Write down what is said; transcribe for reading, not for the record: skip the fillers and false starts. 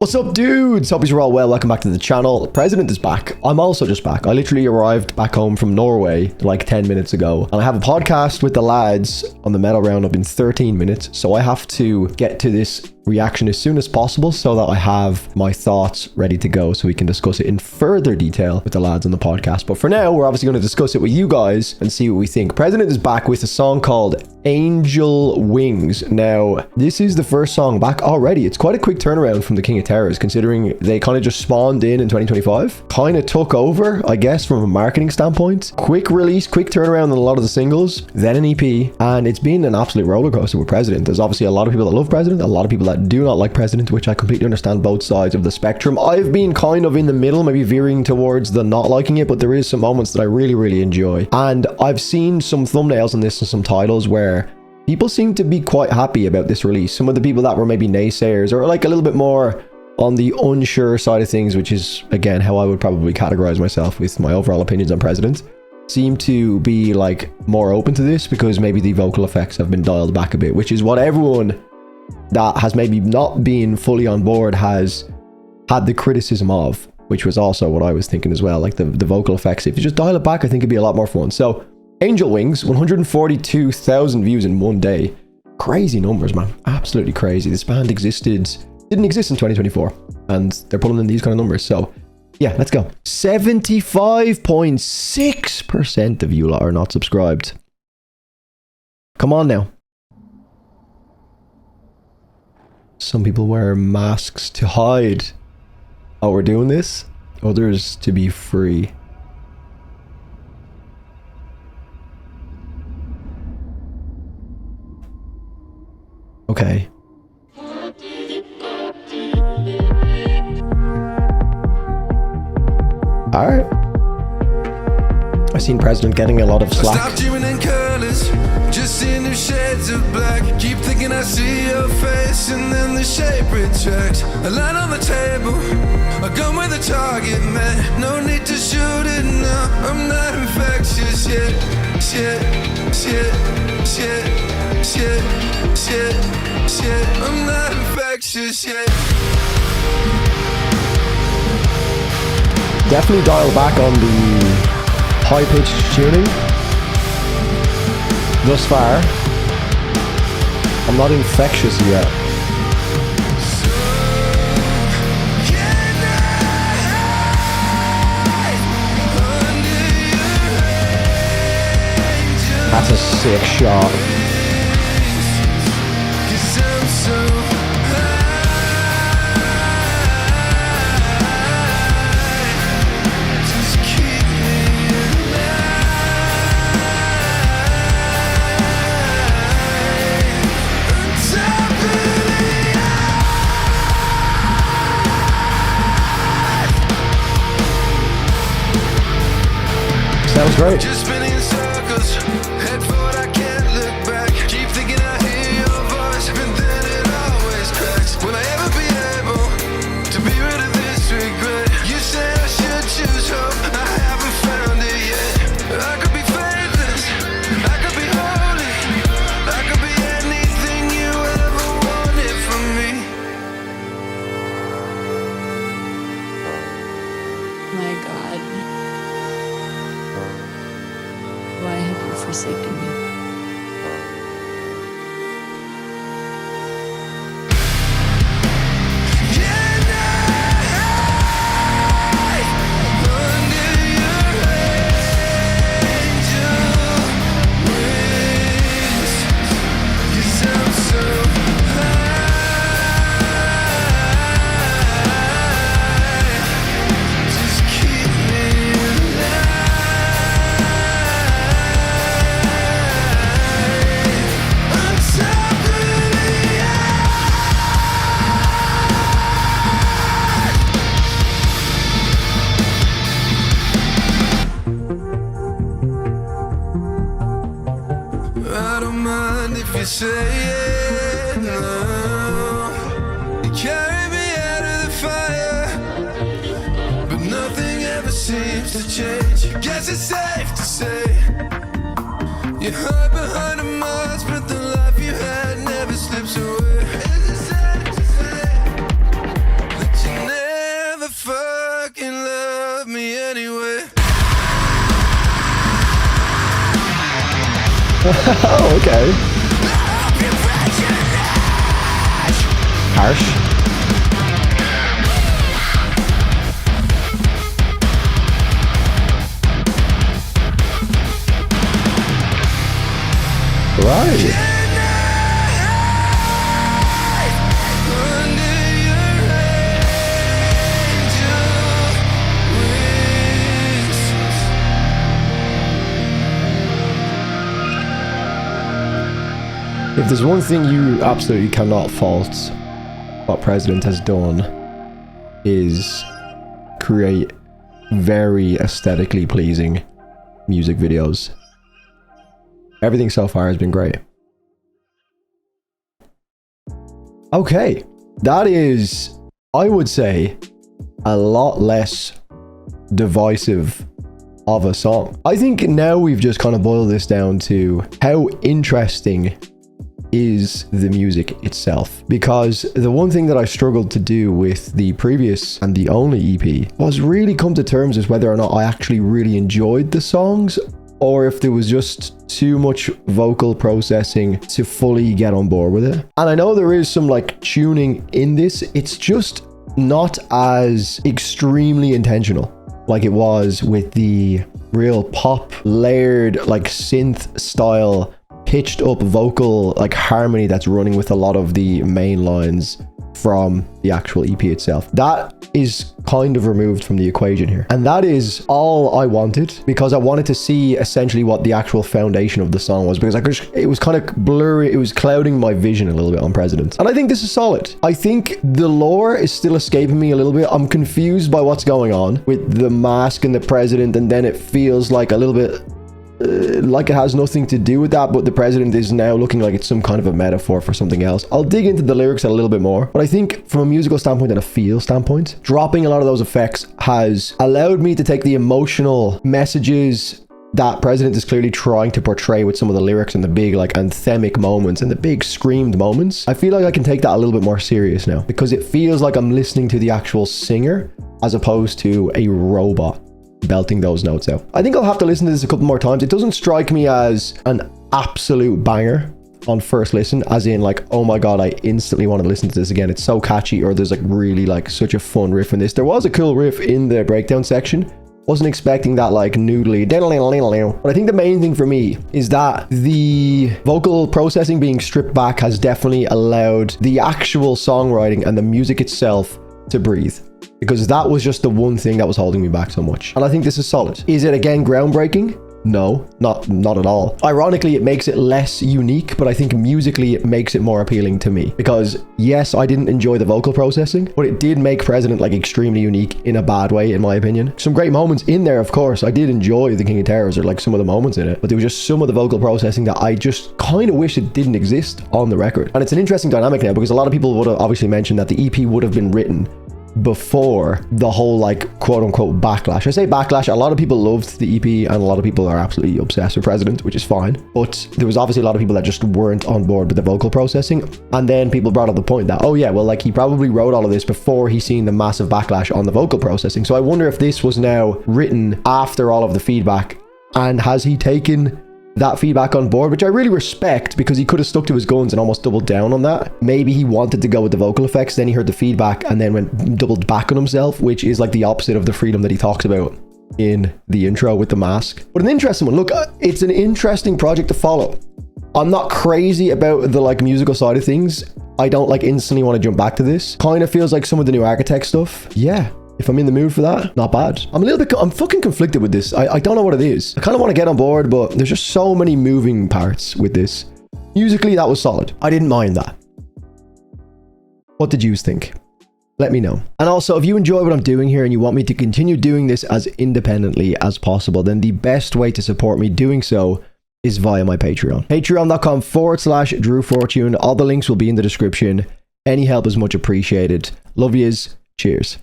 What's up, dudes? Hope you're all well. Welcome back to the channel. The president is back. I'm also just back. I literally arrived back home from Norway like 10 minutes ago, and I have a podcast with the lads on the medal roundup in 13 minutes, so I have to get to this reaction as soon as possible so that I have my thoughts ready to go so we can discuss it in further detail with the lads on the podcast. But for now, we're obviously going to discuss it with you guys and see what we think. President is back with a song called Angel Wings. Now, this is the first song back already. It's quite a quick turnaround from the King of Terrors, considering they kind of just spawned in 2025. Kind of took over, I guess, from a marketing standpoint. Quick release, quick turnaround on a lot of the singles, then an EP, and it's been an absolute roller coaster with President. There's obviously a lot of people that love President, a lot of people that do not like President, which I completely understand both sides of the spectrum. I've been kind of in the middle, maybe veering towards the not liking it, but there is some moments that I really enjoy. And I've seen some thumbnails on this and some titles where people seem to be quite happy about this release. Some of the people that were maybe naysayers or like a little bit more on the unsure side of things, which is again how I would probably categorize myself with my overall opinions on President, seem to be like more open to this because maybe the vocal effects have been dialed back a bit, which is what everyone that has maybe not been fully on board has had the criticism of, which was also what I was thinking as well. Like the vocal effects, if you just dial it back, I think it'd be a lot more fun. So Angel Wings, 142,000 views in one day. Crazy numbers, man. Absolutely crazy. This band didn't exist in 2024, and they're pulling in these kind of numbers. So yeah, let's go. 75.6% of you lot are not subscribed. Come on now. Some people wear masks to hide. Oh, we're doing this? Others to be free. Okay. Alright. I've seen President getting a lot of slack. Stop dreaming in colors, just see new shades of black. Keep thinking I see your face, and then the shape retracts. A line on the table, a gun with a target, man. No need to shoot it now. I'm not infectious yet. Shit. I'm not infectious yet. Definitely dial back on the high-pitched tuning. Thus far, I'm not infectious yet. That's a sick shot. Sounds great. Just spinning in circles, head forward, I can't look back. Keep thinking I hear your voice, but then it always cracks. Will I ever be able to be rid of this regret? You said I should choose hope, I haven't found it yet. I could be faithless, I could be holy, I could be anything you ever wanted from me. My God, why have you forsaken me? I don't mind if you say it now. You carry me out of the fire, but nothing ever seems to change. Guess it's safe to say you hide behind a mask, but the life you had never slips away. Is it safe to say Oh, okay. Harsh. Right. If there's one thing you absolutely cannot fault what President has done is create very aesthetically pleasing music videos. Everything so far has been great. Okay, that is, I would say, a lot less divisive of a song. I think now we've just kind of boiled this down to how interesting is the music itself, because the one thing that I struggled to do with the previous and the only EP was really come to terms with whether or not I actually really enjoyed the songs, or if there was just too much vocal processing to fully get on board with it. And I know there is some like tuning in this, it's just not as extremely intentional like it was with the real pop layered like synth style pitched up vocal like harmony that's running with a lot of the main lines from the actual EP itself. That is kind of removed from the equation here. And that is all I wanted, because I wanted to see essentially what the actual foundation of the song was, because it was kind of blurry, it was clouding my vision a little bit on President. And I think this is solid. I think the lore is still escaping me a little bit. I'm confused by what's going on with the mask and the President, and then it feels like a little bit like it has nothing to do with that, but the President is now looking like it's some kind of a metaphor for something else. I'll dig into the lyrics a little bit more, but I think from a musical standpoint and a feel standpoint, dropping a lot of those effects has allowed me to take the emotional messages that President is clearly trying to portray with some of the lyrics and the big like anthemic moments and the big screamed moments. I feel like I can take that a little bit more serious now, because it feels like I'm listening to the actual singer as opposed to a robot belting those notes out. I think I'll have to listen to this a couple more times. It doesn't strike me as an absolute banger on first listen, as in like, oh my god, I instantly want to listen to this again. It's so catchy, or there's like really like such a fun riff in this. There was a cool riff in the breakdown section. Wasn't expecting that like noodly, but I think the main thing for me is that the vocal processing being stripped back has definitely allowed the actual songwriting and the music itself to breathe, because that was just the one thing that was holding me back so much. And I think this is solid. Is it again groundbreaking? No, not at all. Ironically, it makes it less unique, but I think musically it makes it more appealing to me, because yes, I didn't enjoy the vocal processing, but it did make President like extremely unique in a bad way, in my opinion. Some great moments in there, of course. I did enjoy the King of Terrors, or like some of the moments in it, but there was just some of the vocal processing that I just kind of wish it didn't exist on the record. And it's an interesting dynamic now, because a lot of people would have obviously mentioned that the EP would have been written before the whole like quote unquote backlash. I say backlash, a lot of people loved the EP and a lot of people are absolutely obsessed with President, which is fine, but there was obviously a lot of people that just weren't on board with the vocal processing. And then people brought up the point that, oh yeah, well, like he probably wrote all of this before he seen the massive backlash on the vocal processing. So I wonder if this was now written after all of the feedback, and has he taken that feedback on board, which I really respect, because he could have stuck to his guns and almost doubled down on that. Maybe he wanted to go with the vocal effects, then he heard the feedback and then went doubled back on himself, which is like the opposite of the freedom that he talks about in the intro with the mask. But an interesting one. Look, it's an interesting project to follow. I'm not crazy about the like musical side of things. I don't like instantly want to jump back to this. Kind of feels like some of the new Architect stuff. Yeah, if I'm in the mood for that, not bad. I'm fucking conflicted with this. I don't know what it is. I kind of want to get on board, but there's just so many moving parts with this. Musically, that was solid. I didn't mind that. What did you think? Let me know. And also, if you enjoy what I'm doing here and you want me to continue doing this as independently as possible, then the best way to support me doing so is via my Patreon. Patreon.com/DrewFortune. All the links will be in the description. Any help is much appreciated. Love yous. Cheers.